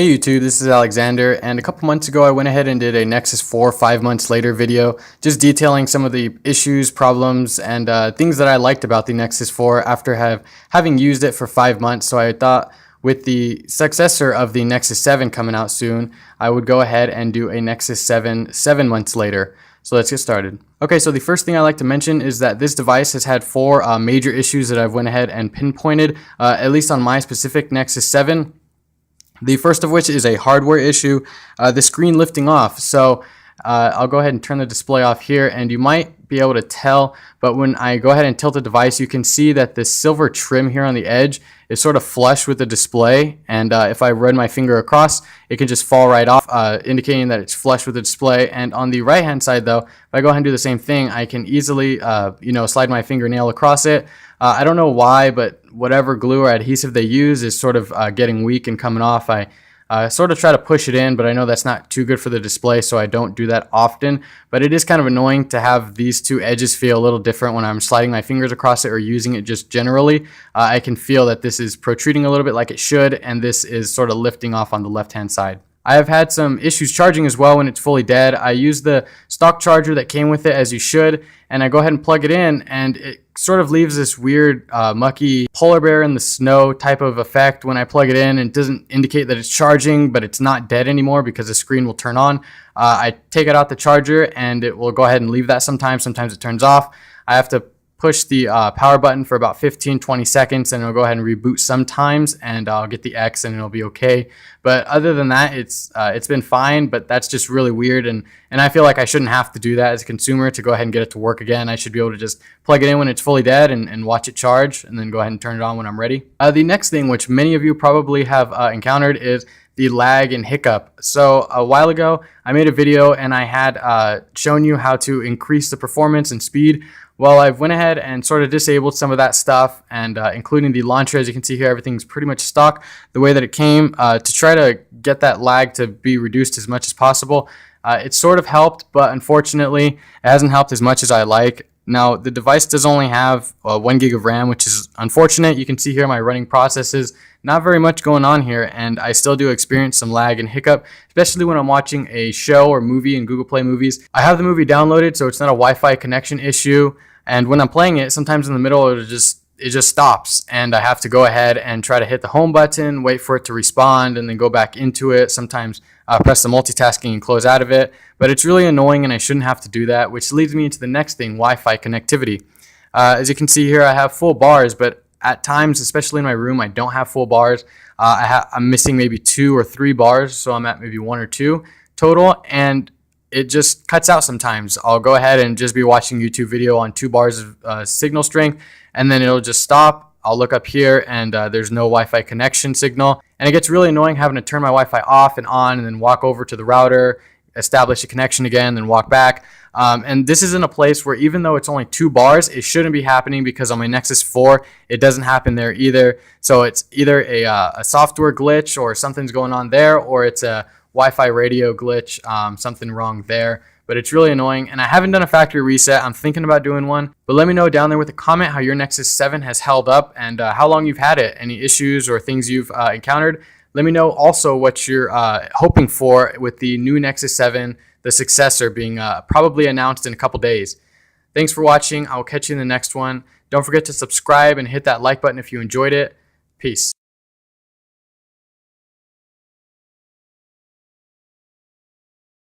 Hey YouTube, this is Alexander, and a couple months ago I went ahead and did a Nexus 4 5 months later video just detailing some of the issues, problems, and things that I liked about the Nexus 4 after having used it for 5 months. So I thought with the successor of the Nexus 7 coming out soon, I would go ahead and do a Nexus 7 7 months later. So let's get started. Okay, so the first thing I like to mention is that this device has had four major issues that I've went ahead and pinpointed, at least on my specific Nexus 7. The first of which is a hardware issue, the screen lifting off. So I'll go ahead and turn the display off here, and you might be able to tell, but when I go ahead and tilt the device, you can see that the silver trim here on the edge is sort of flush with the display, and if I run my finger across, it can just fall right off, indicating that it's flush with the display. And on the right hand side though, if I go ahead and do the same thing, I can easily slide my fingernail across it. I don't know why, but whatever glue or adhesive they use is sort of getting weak and coming off. I sort of try to push it in, but I know that's not too good for the display, so I don't do that often. But it is kind of annoying to have these two edges feel a little different when I'm sliding my fingers across it or using it just generally. I can feel that this is protruding a little bit like it should, and this is sort of lifting off on the left-hand side. I have had some issues charging as well when it's fully dead. I use the stock charger that came with it, as you should, and I go ahead and plug it in, and it sort of leaves this weird mucky polar bear in the snow type of effect when I plug it in, and it doesn't indicate that it's charging, but it's not dead anymore because the screen will turn on. I take it out the charger and it will go ahead and leave that sometimes it turns off. I have to push the power button for about 15-20 seconds, and it'll go ahead and reboot sometimes, and I'll get the X and it'll be okay. But other than that, it's been fine, but that's just really weird, and I feel like I shouldn't have to do that as a consumer to go ahead and get it to work again. I should be able to just plug it in when it's fully dead and watch it charge, and then go ahead and turn it on when I'm ready. The next thing, which many of you probably have encountered, is the lag and hiccup. So a while ago, I made a video and I had shown you how to increase the performance and speed. Well, I've went ahead and sort of disabled some of that stuff, and including the launcher. As you can see here, everything's pretty much stock the way that it came, to try to get that lag to be reduced as much as possible. It sort of helped, but unfortunately, it hasn't helped as much as I like. Now, the device does only have 1 gig of RAM, which is unfortunate. You can see here my running processes, not very much going on here, and I still do experience some lag and hiccup, especially when I'm watching a show or movie in Google Play Movies. I have the movie downloaded, so it's not a Wi-Fi connection issue, and when I'm playing it, sometimes in the middle it just stops, and I have to go ahead and try to hit the home button, wait for it to respond, and then go back into it. Sometimes press the multitasking and close out of it, but it's really annoying, and I shouldn't have to do that, which leads me into the next thing, Wi-Fi connectivity. As you can see here, I have full bars, but at times, especially in my room, I don't have full bars. I'm missing maybe 2 or 3 bars, so I'm at maybe 1 or 2 total, and it just cuts out sometimes. I'll go ahead and just be watching YouTube video on 2 bars of signal strength, and then it'll just stop. I'll look up here, and there's no Wi-Fi connection signal, and it gets really annoying having to turn my Wi-Fi off and on, and then walk over to the router, establish a connection again, then walk back. And this is in a place where even though it's only 2 bars, it shouldn't be happening, because on my Nexus 4, it doesn't happen there either. So it's either a software glitch or something's going on there, or it's a Wi-Fi radio glitch, something wrong there. But it's really annoying, and I haven't done a factory reset. I'm thinking about doing one, but let me know down there with a comment how your Nexus 7 has held up, and how long you've had it, any issues or things you've encountered. Let me know also what you're hoping for with the new Nexus 7, the successor, being probably announced in a couple days. Thanks for watching. I will catch you in the next one. Don't forget to subscribe and hit that like button if you enjoyed it. Peace.